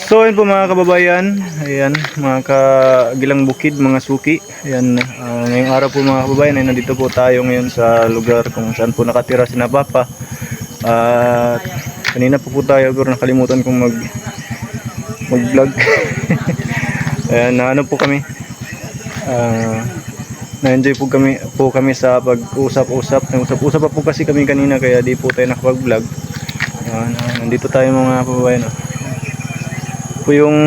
So ayun po mga kababayan, ayan mga kagilang bukid, mga suki. Ayan, ngayong araw po mga kababayan ay nandito po tayo ngayon sa lugar kung saan po nakatira si Papa. At kanina po tayo pero nakalimutan kong mag-vlog. Ayan, na ano po kami. Na-enjoy po kami sa pag-usap-usap. Nag-usap-usap pa po kasi kami kanina kaya di po tayo nakapag-vlog. Nandito tayo mga kababayan. Po yung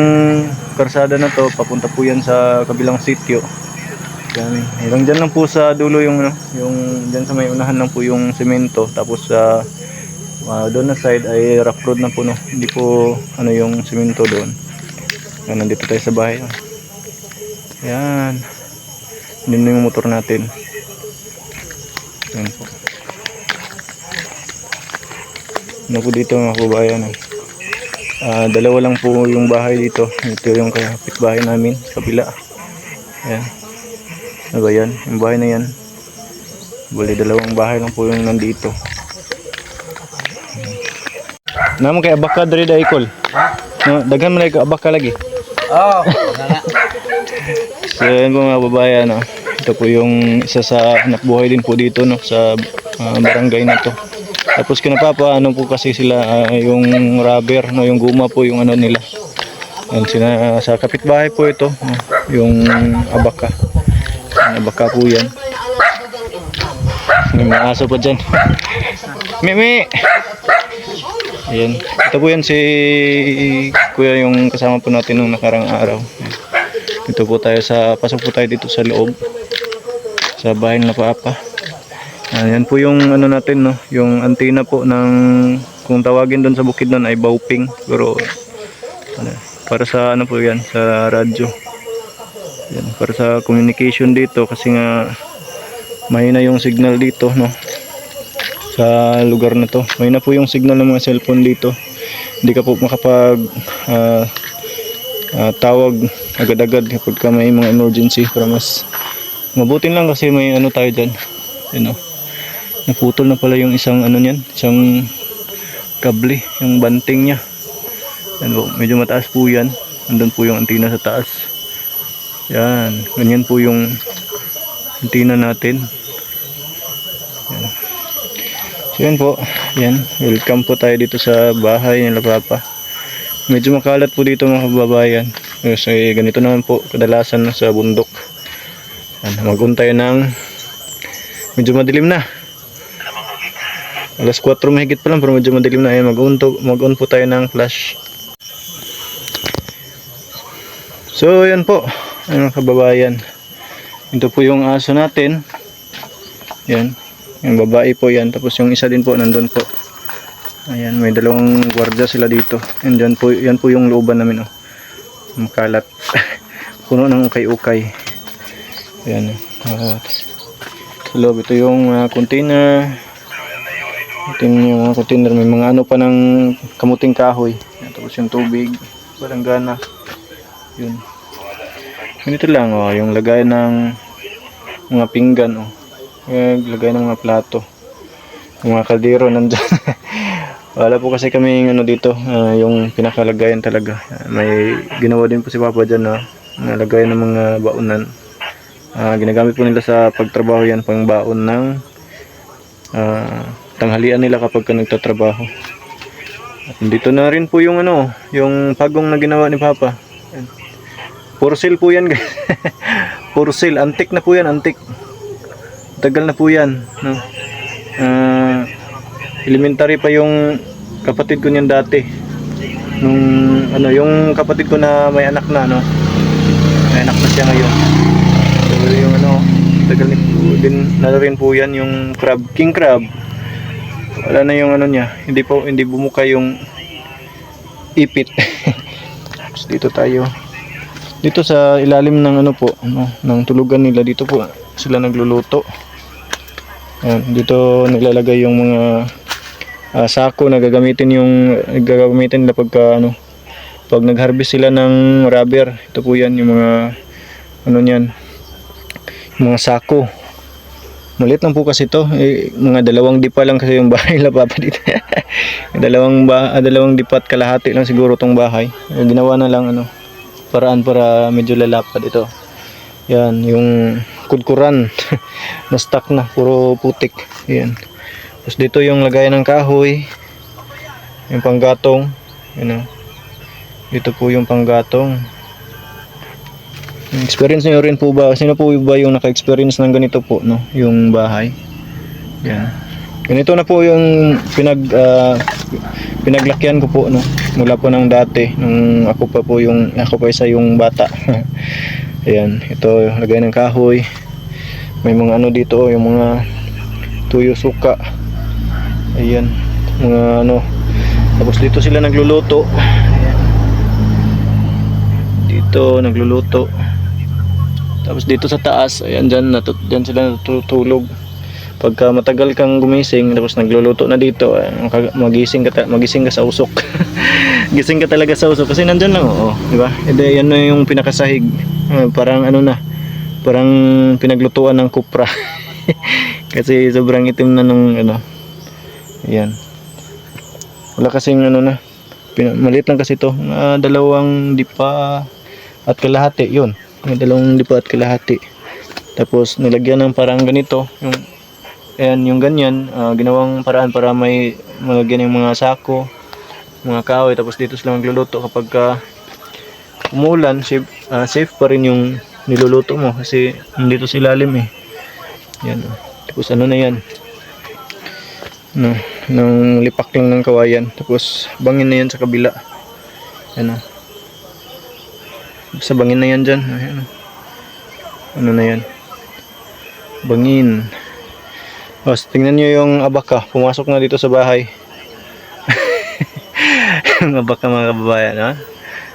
karsada na to, papunta po yan sa kabilang sitio. Yan, hanggang dyan lang po sa dulo yung dyan sa may unahan lang po yung semento. Tapos sa doon na side ay rough road na po, no? Hindi po ano yung semento doon. Yan, nandito tayo sa bahay. Yan. Hindi na yung motor natin. Yan po. Ano po dito mga kababayan. Dalawa lang po yung bahay dito. Ito yung kapitbahay namin sa kabila. Ayan. Ano ba yan? Yung bahay na yan. Bali dalawang bahay lang po yung nandito. Naman kay abaka diri da ikol. No, daghan man kay abaka lagi. Oh. So yan po mga babayan, no. Ito po yung isa sa anak buhay din po dito, no, sa barangay na to. Tapos kinapapa ano po kasi sila yung rubber, no, yung guma po yung ano nila. Yan sila sa kapitbahay po ito, yung abaka. Yung abaka po yan. May mga aso pa dyan. Mimi! Ayan. Ito po yan si kuya yung kasama po natin nung nakarang araw. Dito po tayo pasok po tayo dito sa loob. Sa bahay ng Papa. Ayan po yung ano natin, no, yung antena po ng kung tawagin doon sa bukid doon ay bauping, pero para sa ano po yan, sa radyo. Yan, para sa communication dito kasi nga mahina yung signal dito, no, sa lugar na to. Mahina po yung signal ng mga cellphone dito. Hindi ka po makapag tawag agad-agad kapag ka may mga emergency, para mas mabutin lang kasi may ano tayo dyan, you know. Naputol na pala yung isang ano niyan, isang kable, yung banting niya. Ano, medyo mataas po yan. Nandun po yung antena sa taas. Yan, ganyan po yung antena natin. Yan. So yan po, yan. Welcome po tayo dito sa bahay nila Papa. Medyo makalat po dito mga kababayan. Kasi ganito naman po kadalasan sa bundok. Yan, mag-untay ng medyo madilim na. Alas 4 mahigit pa lang pero medyo madilim na. Ayan, mag-on po tayo ng flash. So yan po, mga kababayan. Ito po yung aso natin. Yan, yung babae po yan. Tapos yung isa din po nandun po. Ayan, may dalawang gwardiya sila dito. And yan po yung looban namin, oh. Makalat. Puno ng ukay-ukay. Ayan. Sa loob ito yung container. Ito yung mga container, may mga ano pa ng kamuting kahoy. Tapos yung tubig, balanggana. Yun. Ganito lang, oh, yung lagay ng mga pinggan, oh. Lagay ng mga plato. Yung mga kaldero nandyan. Wala po kasi kami ano dito, yung pinakalagayan talaga. May ginawa din po si Papa dyan, no, na lagayan ng mga baonan. Ginagamit po nila sa pagtrabaho yan, pang baon ng tanghalian nila kapag nagtatrabaho. At dito na rin po yung ano, yung pagong na ginawa ni Papa. Porcel po yan, guys. Porcel, antik na po yan, antik. Tagal na po yan, no. Elementary pa yung kapatid ko niyan dati. Nung ano, yung kapatid ko na may anak na, no. May anak na siya ngayon. So yung ano, tagal din na rin po yan, yung crab, king crab. Wala na yung ano niya, hindi bumuka yung ipit. Tapos dito tayo. Dito sa ilalim ng ano po, ano, ng tulugan nila, dito po sila nagluluto. Ayan, dito nilalagay yung mga sako na gagamitin nila pagka ano, pag nag-harvest sila ng rubber. Ito po yan yung mga ano niyan, yung mga sako Maliit lang po kasi to. Mga 2 dipa lang kasi yung bahay nila papa dito. Dalawang dipa at kalahati lang siguro tong bahay. Ginawa na lang paraan para medyo lalapad ito. Yan, yung kudkuran. Na-stuck na, puro putik. Yan. Tapos dito yung lagayan ng kahoy. Yung panggatong. Dito po yung panggatong. Experience niyo rin po ba? Sino po ba yung naka-experience ng ganito po, no? Yung bahay. Yan. Ganito na po yung pinaglakyan ko po, no? Mula po ng dati nung ako pa isa yung bata. Ayan, ito lagay ng kahoy. May mga dito, yung mga tuyo suka. Ayan, mga Tapos dito sila nagluluto. Ayan. Dito nagluluto. Tapos dito sa taas, ayan dyan sila natutulog. Pagka matagal kang gumising, tapos nagluluto na dito, magising ka sa usok. Gising ka talaga sa usok kasi nandyan lang, di ba? Yan na yung pinakasahig. Parang parang pinaglutuan ng kupra. Kasi sobrang itim na nung ayan. Wala kasing maliit lang kasi to. 2 dipa at kalahati, yun. 2 dipa at kalahati. Tapos nilagyan ng parang ganito, yung ganyan, ginawang paraan para may malagyan yung mga sako, mga kahoy. Tapos dito sila magluluto kapag umulan, safe pa rin yung niluluto mo kasi nandito sa ilalim yan. Tapos na yan, ng lipak lang ng kawayan. Tapos bangin na yan sa kabila, sa bangin na yan dyan. Ayan. Na yan, bangin. Tingnan nyo yung abaka, pumasok na dito sa bahay. Yung abaka, mga kababayan,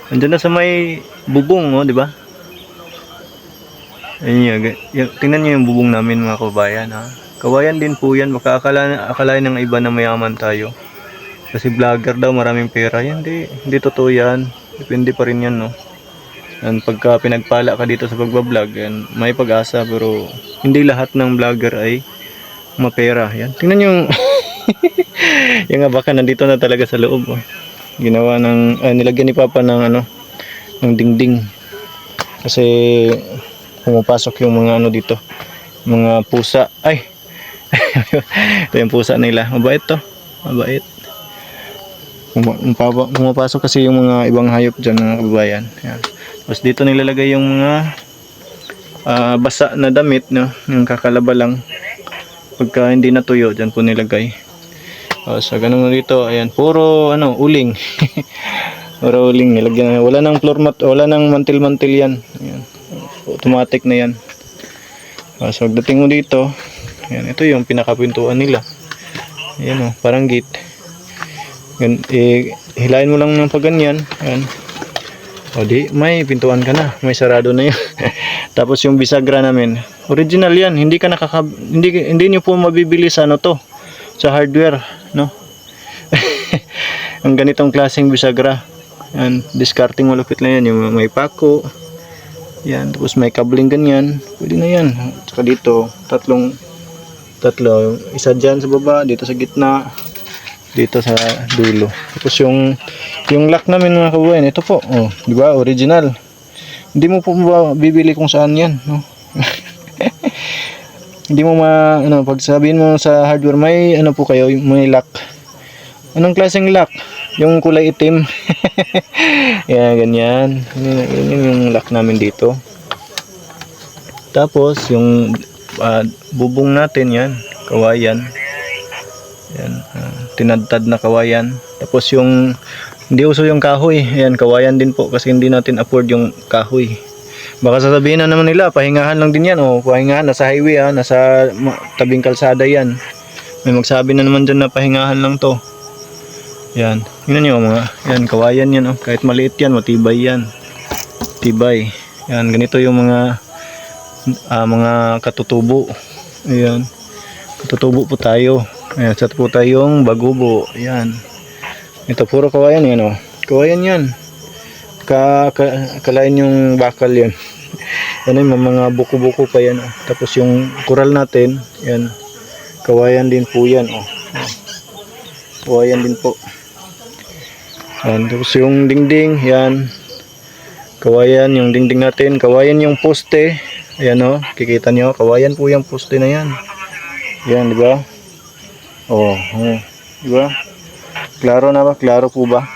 andyan na sa may bubong, di ba? Ayun, tingnan nyo yung bubong namin, mga kababayan, Kawayan din po yan. Baka akalain ng iba na mayaman tayo kasi vlogger daw, maraming pera. Hindi totoo yan. Depende pa rin yan, And pagka pinagpala ka dito sa pagbablog, may pag-asa, pero hindi lahat ng vlogger ay mapera. Yan, tingnan yung yung abaka nandito na talaga sa loob. Ginawa nilagyan ni Papa ng ng dingding kasi pumapasok yung mga dito, mga pusa. Ay, ito yung pusa nila. Mabait to, mabait. Pumapasok kasi yung mga ibang hayop dyan, mga kababayan. Yan. Tapos dito nilalagay yung mga basa na damit, yung kakalaba lang. Pagka hindi natuyo, dyan po nilagay. So ganun dito, ayan, puro uling. Puro uling nilagyan. Wala nang floor mat, wala nang mantil-mantil yan. Ayan. Automatic na yan. So pagdating mo dito, ayan, ito yung pinakapintuan nila. Ayan, parang gate. Hilahin mo lang ng pagganyan. Ayan. Di, may pintuan ka na, may sarado na yun. Tapos yung bisagra namin, original yan, hindi niyo po mabibili sa sa hardware, ang ganitong klaseng bisagra. Yan, discarding malupit lang yan, yung may pako. Yan, tapos may kabling ganyan, pwede na yan. Tsaka dito, tatlo, isa dyan sa baba, dito sa gitna, dito sa dulo. Tapos yung lock namin, mga kababayan, ito po, di ba, original. Hindi mo po bibili kung saan yan, Hindi mo pag sabihin mo sa hardware, may po kayo, may lock. Anong klaseng lock? Yung kulay itim. Yan, ganyan. Yun yung lock namin dito. Tapos yung bubong natin, yan, kawayan. Yan, tinadtad na kawayan. Tapos yung hindi uso yung kahoy, yan, kawayan din po kasi hindi natin afford yung kahoy. Baka sasabihin na naman nila, pahingahan lang din yan. Pahingahan, nasa highway, nasa tabing kalsada yan. May magsabi na naman dyan na pahingahan lang to. Yan, yun nyo yan, kawayan yan, kahit maliit yan, matibay yan. Tibay. Yan, ganito yung mga katutubo. Ayan, katutubo po tayo. Ayan, sa po tayong bagubo. Ayan, ito puro kawayan yan, kawayan yan. Kalain yung bakal yan. Yan yung mga buko-buko pa yan. Oh. Tapos yung coral natin, yan. Kawayan din po yan. Oh. Kawayan din po. Yan. Tapos yung dingding, yan. Kawayan yung dingding natin. Kawayan yung poste. Ayan oh, kikita nyo. Kawayan po yung poste na yan. Yan, di ba? Oh, di ba? Klaro na ba? Klaro po ba?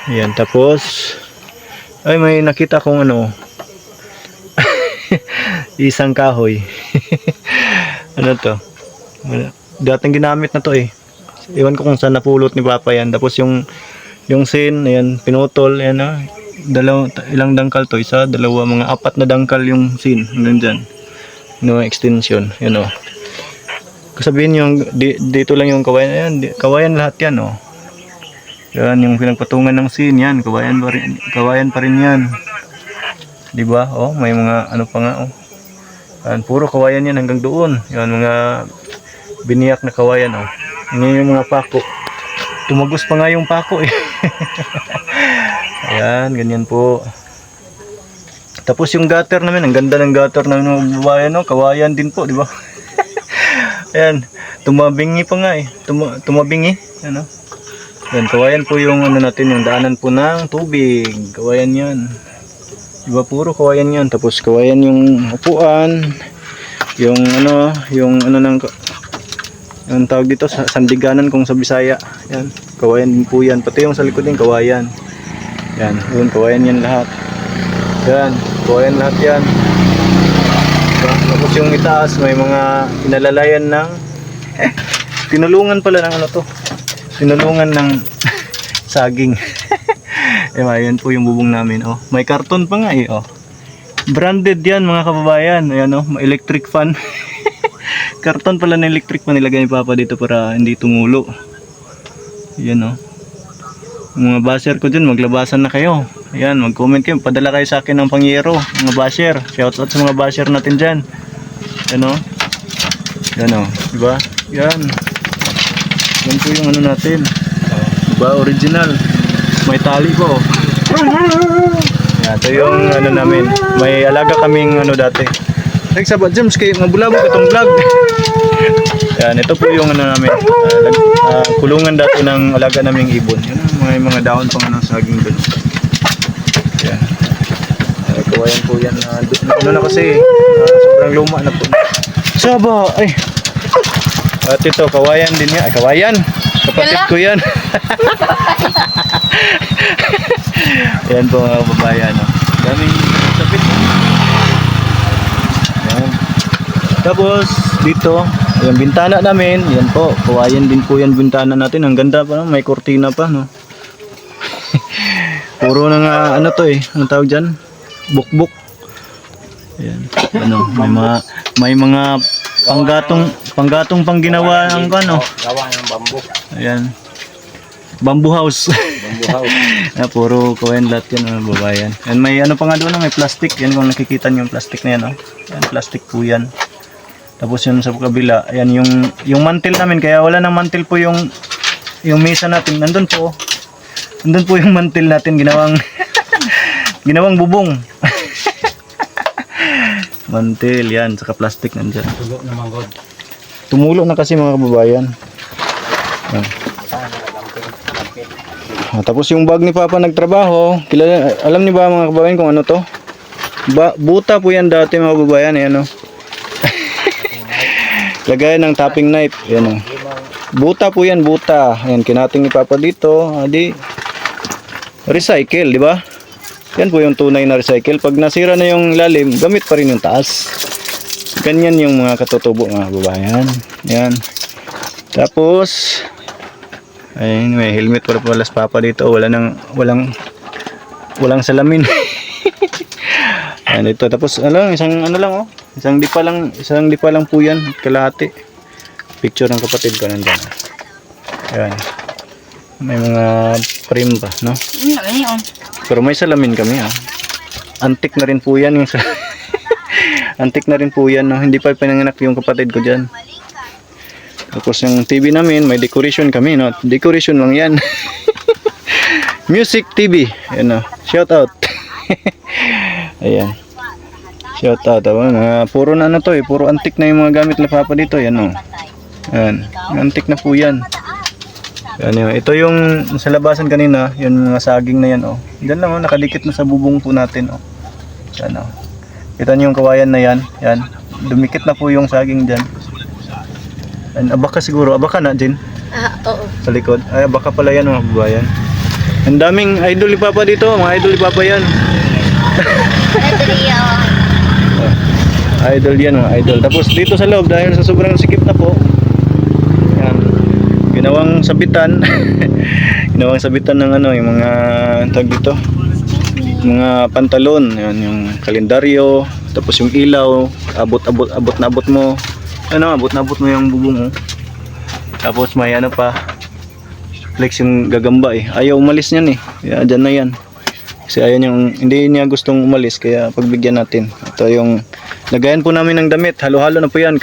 Yan, tapos ay may nakita kong ano isang kahoy. Ano to? Dating ginamit na to eh. Iwan ko kung saan napulot ni Papa yan. Tapos yung sin, ayan, pinutol, ayan ah. Ilang dangkal to? Isa, dalawa, mga 4 na dangkal yung sin. Hanggang dyan. No, extension. Yan o. Sabihin yung dito lang yung kawayan. Ayan, kawayan lahat yan o. Yan yung pinagpatungan ng sin yan. Kawayan pa rin yan. Diba? Oh, may mga ano pa nga oh. Yan, puro kawayan yan hanggang doon. Yan mga biniyak na kawayan oh. Yan yung mga pako. Tumagos pa nga yung pako eh. Ayan, ganyan po. Tapos yung gutter namin, ang ganda ng gutter namin ng kawayan oh. Kawayan din po, di ba? Ayan, tumabingi pa nga eh. Tumabingi, ano? Yan, kawayan po yung ano natin, yung daanan po ng tubig. Kawayan yan. Diba puro kawayan yan. Tapos kawayan yung upuan. Yung ano ng yung tawag dito sa sandiganan kung sa Bisaya. Yan, kawayan din po yan. Pati yung sa likod din kawayan. Yan, yun kawayan yan lahat. Yan, kawayan lahat yan. Tapos yung itaas may mga pinalalayan ng tinulungan pala ng ano to. Tinulungan ng saging. Ayan po yung bubong namin oh. May karton pa nga eh oh. Branded yan mga kababayan. Ayan oh, electric fan. Karton pala na electric fan nilagay ni Papa dito para hindi tumulo. Ayan oh. Mga basher ko dyan, maglabasan na kayo. Ayan, mag-comment kayo, padala kayo sa akin ng pangyero. Mga basher, shoutout sa mga basher natin dyan. Ayan o. Ayan o, diba? Yan. Yan po yung ano natin. Diba, original. May tali po. Yan, ito yung ano namin. May alaga kaming ano dati. Nagsabat James, kayo mabulabog itong vlog. Yan, ito po yung ano namin. Kulungan dati ng alaga naming ibon. Yan, may mga dahon pang ano, saging doon. Yan. Kawayan po yan. Ano na kasi, sobrang luma na po. Saba, ay. At ito, kawayan din yan. Ay, kawayan. Kapatid ko yan. Yan po mga babayan. No? Daming sapit. Yan. Tapos, dito, yung bintana namin, yan po, kawayan din po yan bintana natin. Ang ganda pa, no? May kortina pa, no? Puro na nga, ano to eh, ano tawag dyan? Bukbuk. Ayan, ano, may mga panggatong pang ginawa ng ano. Gawa ng bambu. Ayan. Bamboo house. Bambu house. Puro kawayan lahat yan, mga babayan. And may ano pa nga doon, may plastic. Yan kung nakikita nyo yung plastic na yan, oh. Yan, plastic po yan. Tapos yun sa kabila, ayan yung mantel namin, kaya wala nang mantel po yung mesa natin. Nandun po. Nandun po yung mantel natin, ginawang bubong. Mantel, yan, saka plastic nandyan. Tulo naman god. Tumulo na kasi mga kababayan. Yan. Tapos yung bag ni Papa nagtrabaho, alam niyo ba mga kababayan kung ano to? Buta po yan dati mga kababayan, ayan o. Lagay ng tapping knife, ayan o. Buta po yan, buta. Ayan, kinating ni Papa dito, recycle, di ba? Yan po yung tunay na recycle. Pag nasira na yung lalim, gamit pa rin yung taas. Ganyan yung mga katutubo mga kababayan. Yan. Tapos, ayun, may helmet pala sa Papa dito. Walang salamin. Ayan ito. Tapos, isang ano lang oh. Isang dipa lang po yan. Kalahati. Picture ng kapatid ko nandyan. Ayan. May mga frame pa, no? Pero may salamin kami, Antik na rin po yan yung antik na rin po yan, no? Hindi pa pinanganak yung kapatid ko dyan. Tapos yung TV namin, may decoration kami, no? Decoration lang yan. Music TV, yan, no? Shout out. Ayan. Shout out. Puro na ano to eh. Puro antik na yung mga gamit na papa dito. Yan o. Ayan. Antik na po yan. Yan yun. Ito yung sa labasan kanina. Yung mga saging na yan o. Diyan lang o. Nakadikit na sa bubong po natin o. Yan o. Kita nyo yung kawayan na yan. Yan. Dumikit na po yung saging dyan. Yan. Abaka siguro. Abaka na, Jin? Oo. Sa likod. Ay, abaka pala yan mga babayan. Ang daming idol ni Papa dito. Mga idol ni Papa yan. Idol yan mga idol. Tapos dito sa loob dahil sa sobrang sikip na po. Yan. Ginawang sabitan. Ginawang sabitan ng ano, yung mga tag dito. Mga pantalon, yan yung kalendaryo, tapos yung ilaw, abot na abot mo. Ano, abot na abot mo yung bubong mo. Tapos may ano pa. Flex yung gagamba eh. Ayaw umalis niyan eh. Kaya dyan na yan. Kasi ayaw niyang, hindi niya gustong umalis kaya pagbigyan natin. Ito yung lagayan po namin ng damit. Halo-halo na po yan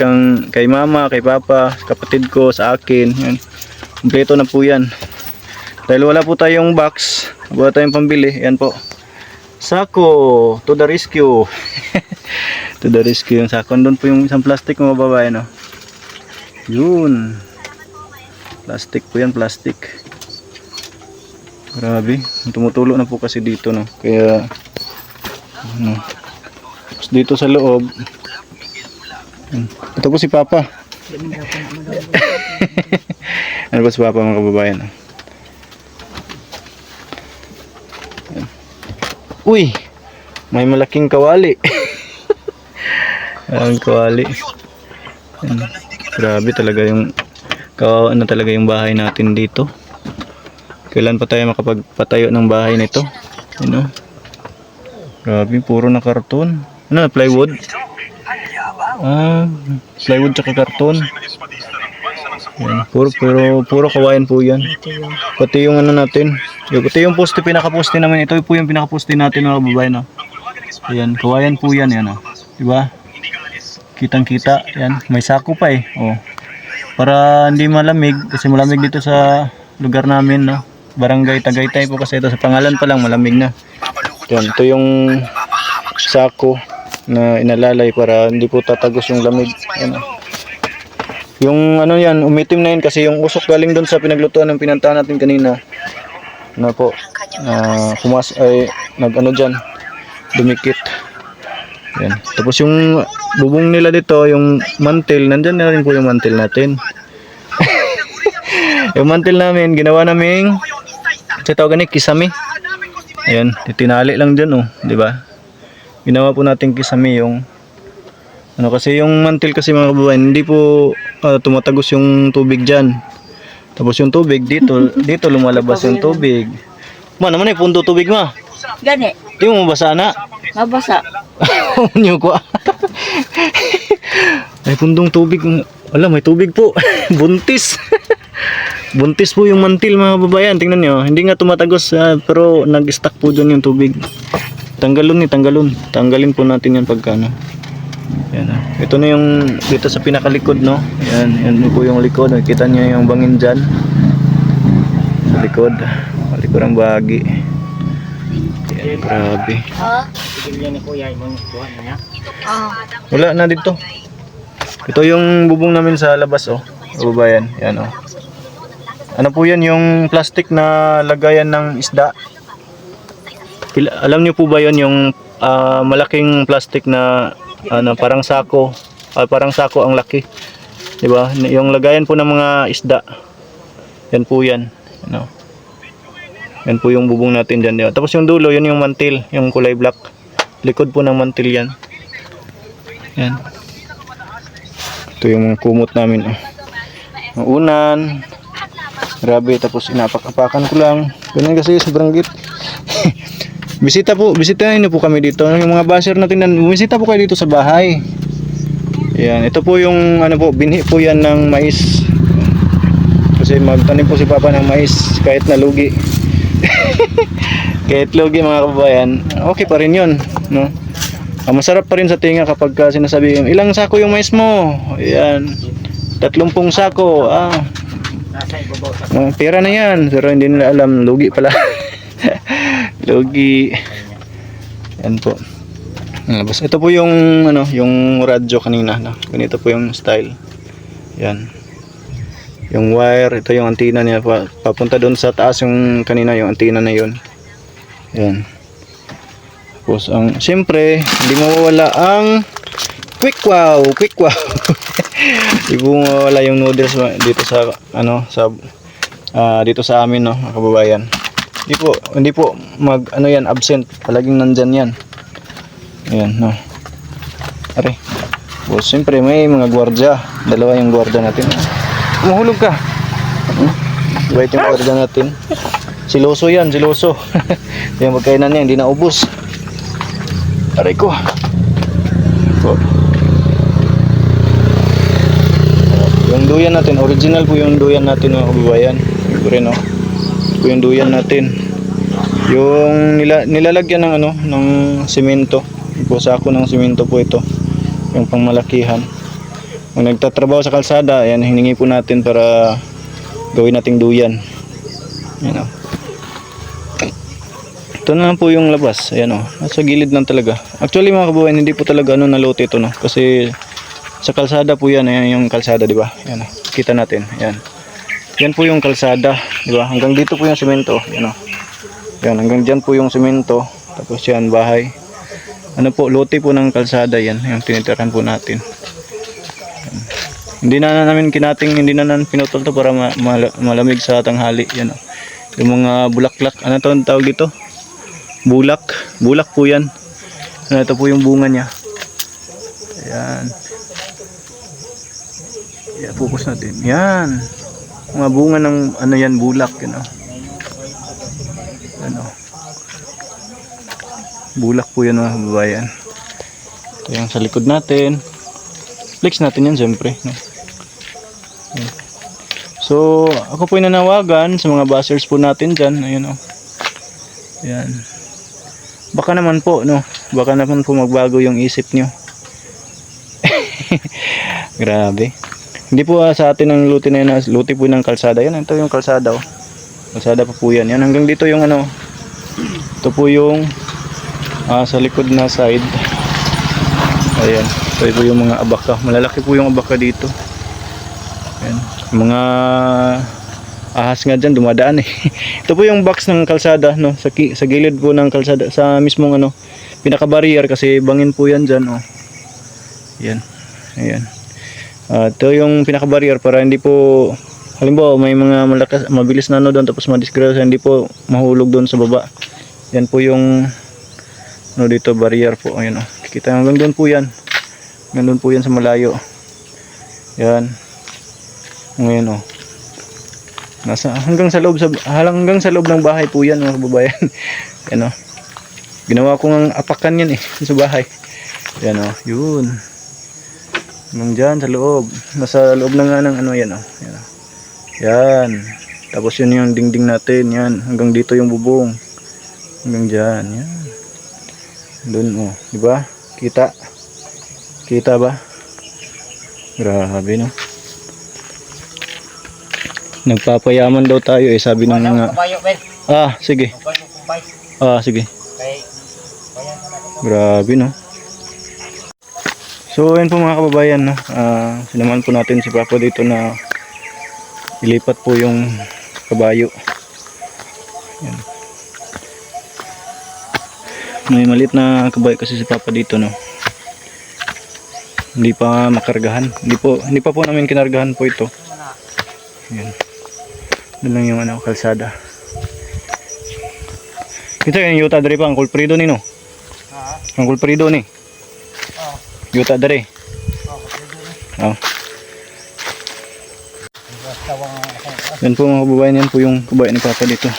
kay mama, kay papa, kapatid ko, sa akin. Yan. Kompleto na po yan. Dahil wala po tayong box, wala tayong pambili. Yan po. Sako to the rescue. To the rescue yung sako. Doon po yung isang plastic mga babae no. Yun. Plastic po yan, plastic. Grabe, tumutulo na po kasi dito no. Kaya ano. Tapos dito sa loob. Ito po si Papa. Ano po si Papa mga kababayan? Uy, may malaking kawali. Ang kawali. Yan. Grabe talaga yung ano talaga yung bahay natin dito. Kailan pa tayo makapagpatayo ng bahay nito? Ano? Grabe, puro na karton. Ano, plywood? Plywood tsaka karton. Yan, puro kawayan po yan. Pati yung ano natin. Pati yung poste, pinaka-poste namin. Ito po yung pinaka-poste natin mga babae, no? Ayan, kawayan po yan, yan, no? Diba? Kitang-kita, yan. May sako pa eh. Oh. Para hindi malamig, kasi malamig dito sa lugar namin, no? Barangay Tagaytay po kasi ito. Sa pangalan pa lang, malamig na. Yan, ito yung sako na inalalay para hindi po tatagos yung lamig. Yan, no? Yung ano yan, umitim na yun kasi yung usok galing doon sa pinaglutuan ng pinanta natin kanina. Na po, nag-ano dyan, dumikit. Yan. Tapos yung bubong nila dito, yung mantel, nandyan na rin po yung mantel natin. Yung mantel namin, ginawa naming, sa tawag ni kisame. Ayan, tinali lang dyan, oh, di ba? Ginawa po natin kisame yung, ano kasi yung mantel kasi mga kababayan, hindi po tumatagos yung tubig dyan. Tapos yung tubig dito lumalabas yung tubig. Ma naman eh, pundo tubig ma. Gani. Di mo mabasa na. Mabasa. Unyo ko. Ay pundong tubig. Wala, may tubig po. Buntis. Buntis po yung mantil mga babayan. Tingnan nyo. Hindi nga tumatagos pero nag-stuck po dyan yung tubig. Tanggalon ni, tanggalon. Tanggalin po natin yan pagka ano. Yan, ito na yung dito sa pinakalikod no. Yan po yung likod. Nakita niyo yung bangin diyan. Sa likod. Likod ang bahagi. Yan, grabe. Wala na dito. Ito yung bubong namin sa labas oh. Babayan. Yan oh. Ano po yan yung plastic na lagayan ng isda. Alam niyo po ba yon yung malaking plastic na ano parang sako ang laki, di ba? Yung lagayan po ng mga isda, yan po yan, ano, yan po yung bubong natin dyan, diba? Tapos yung dulo, yun yung mantil, yung kulay black, likod po ng mantil yan, yan. Ito yung mga kumot namin, oh. Ang unan, grabe, tapos inapak-apakan ko lang, ganun kasi sobrang git. Bisitahin niyo po kami dito. Yung mga basher natin, bumisita po kayo dito sa bahay. Ayan, ito po yung ano po, binhi po yan ng mais. Kasi magtanim po si Papa ng mais kahit na lugi. Kahit lugi mga kababayan, okay pa rin yun, no? Masarap pa rin sa tinga kapag sinasabi, ilang sako yung mais mo? Ayan, 30 sako. Pera na yan, pero hindi nila alam, lugi pala. Lugi. Yan po. Basta ito po yung ano, yung radyo kanina, no. Ganito po yung style. Yan. Yung wire, ito yung antenna niya papunta doon sa taas yung kanina yung antenna na yun. Yan. Tapos ang siyempre, hindi mawawala ang quick wow. Hindi po mawawala yung noodles dito sa ano sa dito sa amin, no, mga kababayan. Hindi po mag ano yan absent, palaging nandyan yan. Ayan, no. Are. So, siyempre may mga gwardiya. Dalawa yung gwardiya natin. Mahulog ka. Wait yung gwardiya natin. Siloso yan, siloso. Yung magkainan niya, hindi naubos. Aray ko. So, yung duyan natin, original po yung duyan natin, mga kababayan. Siyempre, no. Ito yung duyan natin. Yung nilalagyan ng ano, ng semento. Po sako ng semento po ito. Yung pangmalakihan. Kung nagtatrabaho sa kalsada, ayan, hiningi po natin para gawin nating duyan. Ayan, o. Ito na lang po yung labas. Ayan, o. Nasa gilid lang talaga. Actually, mga kababayan, hindi po talaga ano nalote ito, no. Kasi sa kalsada po yan. Ayan yung kalsada, di ba? Ayan, o. Kita natin. Ayan. Yan po yung kalsada, di ba? Hanggang dito po yung semento. Ayan, o. Ayan, hanggang dyan po yung semento. Tapos yan, bahay. Ano po, lote po ng kalsada yan, yung tinitirahan po natin. Hindi na namin pinutol to para malamig sa tanghali. Yan, oh. Yung mga bulaklak, ano to ang tawag dito? Bulak po yan. Ano, ito po yung bunga niya. Ayan. Ayan, focus natin. Yan. Mga bunga ng ano yan, bulak. Yan, oh. Ano. Bulak po yan, mga kababayan. Ito yung sa likod natin. Flex natin yan siyempre, no? So ako po nanawagan sa mga bashers po natin dyan. Ayun, o. Ayan. Baka naman po, no? Baka naman po magbago yung isip nyo. Grabe. Hindi po sa atin ang luti na yun. Luti po ng kalsada. Yan, ito yung kalsada, o. Kalsada pa po yan. Yan, hanggang dito yung ano. Ito po yung sa likod na side. Ayan, ito po yung mga abaka. Malalaki po yung abaka dito. Ayan, mga ahas nga dyan dumadaan eh. Ito po yung box ng kalsada, no? Sa gilid po ng kalsada, sa mismong ano, pinaka-barrier kasi bangin po yan dyan, oh. Ayan, ayan. Ito yung pinaka-barrier para hindi po, halimbawa may mga mabilis na ano doon tapos madisgrasya, hindi po mahulog doon sa baba. Yan po yung no, dito barrier po. Ayun, oh. Kikita hanggang doon po yan. Hanggang doon po yan sa malayo. Yan. Ngayon, oh. Hanggang sa loob ng bahay po yan, mga kababayan. Yan, oh. Ginawa ko ng apakan yan eh sa bahay. Yan, oh. Yun. Hanggang dyan sa loob. Nasa loob na nga ng ano yan, oh. Yan, oh. Yan. Tapos yun yung dingding natin. Yan. Hanggang dito yung bubong. Hanggang dyan. Yan. Doon, oh, di ba? Kita ba? Grabe, no? Nagpapayaman daw tayo eh, sabi ng mga sige. Sige. Grabe, no? So, ayun po mga kababayan, no? Sinamahan po natin si Papa dito na ilipat po yung kabayo. Yan. May maliit na kabayo kasi si Papa dito, no. Hindi pa makargahan. Hindi pa po namin kinargahan po ito. Ayan. Doon lang yung ano, kalsada. Ito yung yuta dari pa, ang kulprido ni, no. Ang kulprido ni. Yuta dari. Oh. Yan po mga kababayan, yan po yung kabayo ni Papa dito.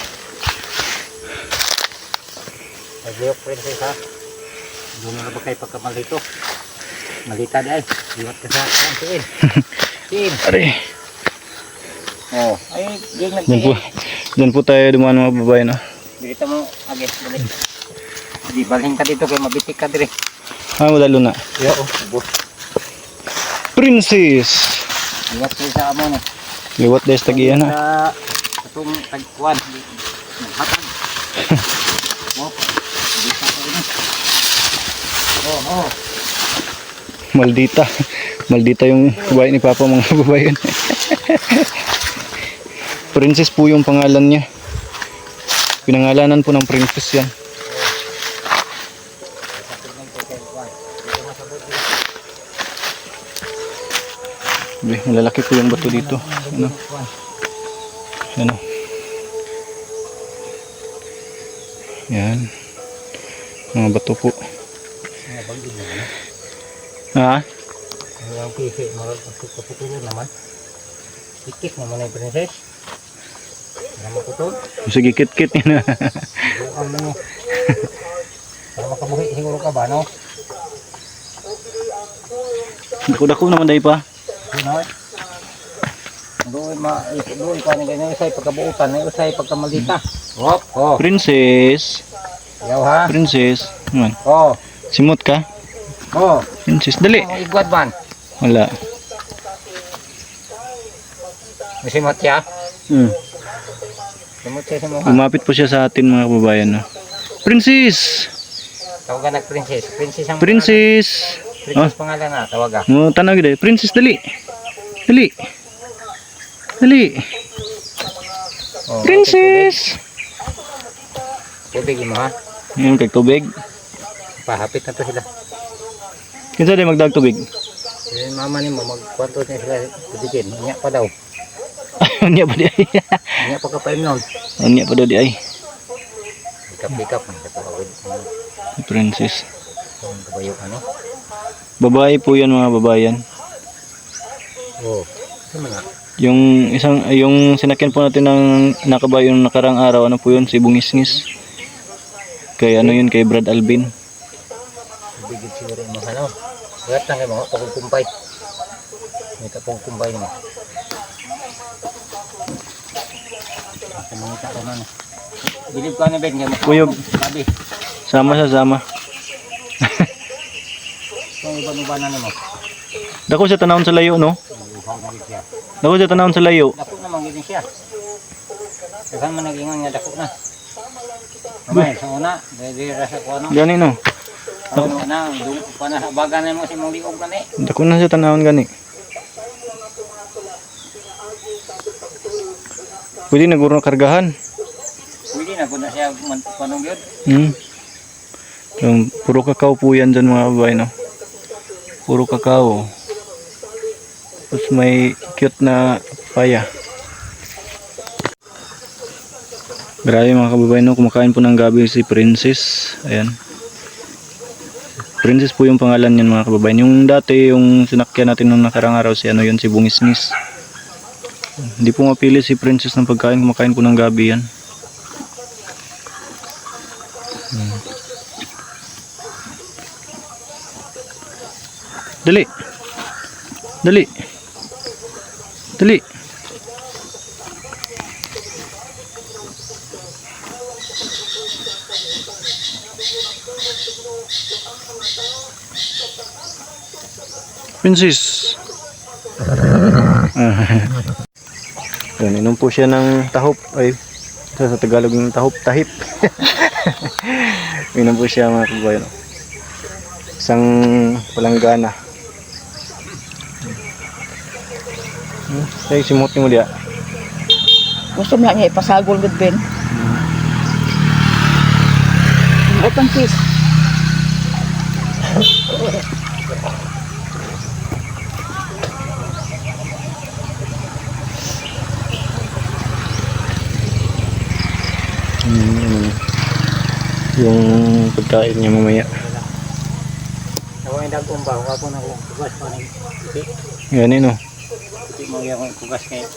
Liwak pa rin sa doon na ba kayo pagkamal dito? Malita dahil. Liwat ka sa siin. Siin. Are. Oh. Ay, Doon po tayo dumaan mga babae, no? Dito mo, agad. Di baling ka dito kaya mabitik ka dire. Madalo na. Yo, oh. Princess. Liwat ka sa amo no. Liwat dahil tagiyan, ha? Sa itong tagkuan. Naghatag. Oh. Oh, Oh. Maldita. Maldita yung babae ni Papa, mga kababayan. Princess po yung pangalan niya. Pinangalanan po ng princess yan. Malalaki po yung bato dito. Ano? Ano? Yan. Mga bato po. Ha? Ang pisi, kaputulon naman. Ikit naman yung princess. Naman ko to. Sige, kit-kit yun. Bukan mo. Para makabuhi siguro ka ba, no? Dako-dako naman dahi pa. Sino? Doon pa nila na usay pagkabuutan, na usay pagkamalita. Hop, oh. Princess. Yaw ha? Princess. Man. Oh. Simot ka? Oh. Princess, dali. Ang igwad man. Wala. Masimot siya? Hmm. Simot siya sa mukha. Umapit po siya sa atin, mga kababayan. No? Princess! Tawagan na princess. Princess ang Princess! pangalan. Princess pangalan na, tawaga. Mo tanong gid. Princess, dali. Dali. Dali. Oh, Princess! Tubig mo ha? Yung kay tubig. Pahapit na to sila. Kinsa day magdag tubig? Yung mama ni mo, magkwanto niya sila tubigin. Inya pa daw. Unya pa di ay. Inya pa ka pa nun. Unya pa daw di ay. Pikap-pikap. Ang Princess. kabayo ano? Babae po yan, mga babayan. Oh. Ano na? Yung sinakyan po natin ng nakabayo yung nakarang araw, ano po yun? Si Bungisngis. Kay ano yun, kay Brad Alvin. Bigit siguro mo ano. Lahat lang kayo mga pagkukumpay. May pagkukumpay mo. Kumangita ko na. Bilib ka na Ben. Kuyog. Sabi. Sama sa sama. Kung iba-iba na mo. Dako sa tanawon sa layo, no? Uhaw na rin siya. Dako sa tanawon sa layo. Dako naman gini siya. Dagan man nag-ingon nga dako na. Mamay, sa una. Dahil rasa ko ano. Gani, no? Ano na. Baga na mo si mong liog na eh. Dako na sa tanawon gani. Pwede naguro kargahan. Pwede na kung na siya panong yun. Yung puro kakao po yan dyan, mga babae, no? Puro kakao. Tapos may cute na paya. Grabe, mga kababayan, no? Kumakain po ng gabi si Princess. Ayan. Princess po yung pangalan niyan, mga kababayan. Yung dati, yung sinakyan natin nung nakarang araw, si ano yun, si Bungisngis. Hindi po mapili si Princess ng pagkain. Kumakain po ng gabi yan. Dali. Dali. Dali. Princess. Yan, inom po siya ng tahop. Ay, sa Tagalog ng tahop, tahip. Inom po siya, mga kabayan. Isang palanggana. Ay, simot mo dia. Gusto mo lang niya ipasagol good Ben. Open fish. Yung pagkain niya mamaya. Ako yung dagumba. Ako na kung kugas pa ng iti. Yan no. Iti mo yung kugas kayo.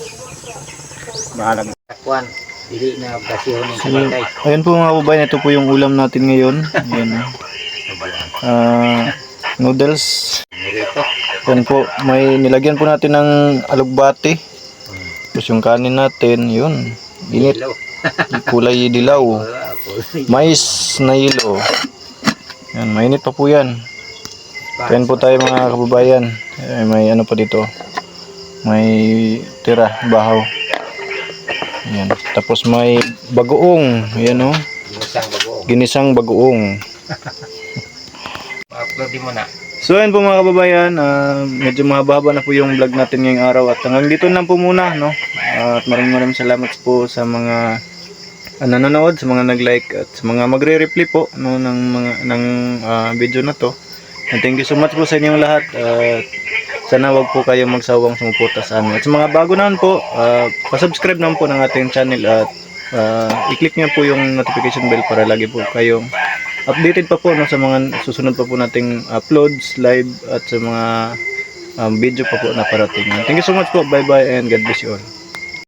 Bahalag. Takwan. Dili na basihon ng sabagay. Ayun po, mga kababayan, ito po yung ulam natin ngayon. Ayan. Noodles. Nirito. Yan po, may nilagyan po natin ng alugbati. Tapos yung kanin natin, yun. Init. Kulay dilaw. Mais na hilo. Yan, mainit pa po yan. Kain po tayo, mga kababayan. May ano pa dito. May tira, bahaw. Yan. Tapos may bagoong. Yan o. Ginisang bagoong. Ginisang bagoong. uploadin mo na. So ayun po mga kababayan, medyo mahaba-haba na po yung vlog natin ngayong araw at hanggang dito lang po muna, no? At maraming salamat po sa mga nanonood, sa mga nag-like at sa mga magre-reply po, no, ng video na to. And thank you so much po sa inyong lahat. Sana wag po kayong magsawang sumuporta sa amin. At sa mga bago naman po, pa-subscribe naman po ng ating channel at i-click nyo po yung notification bell para lagi po kayong updated pa po, no, sa mga susunod pa po nating uploads, live at sa mga video pa po na parating. Thank you so much po. Bye bye and God bless you all.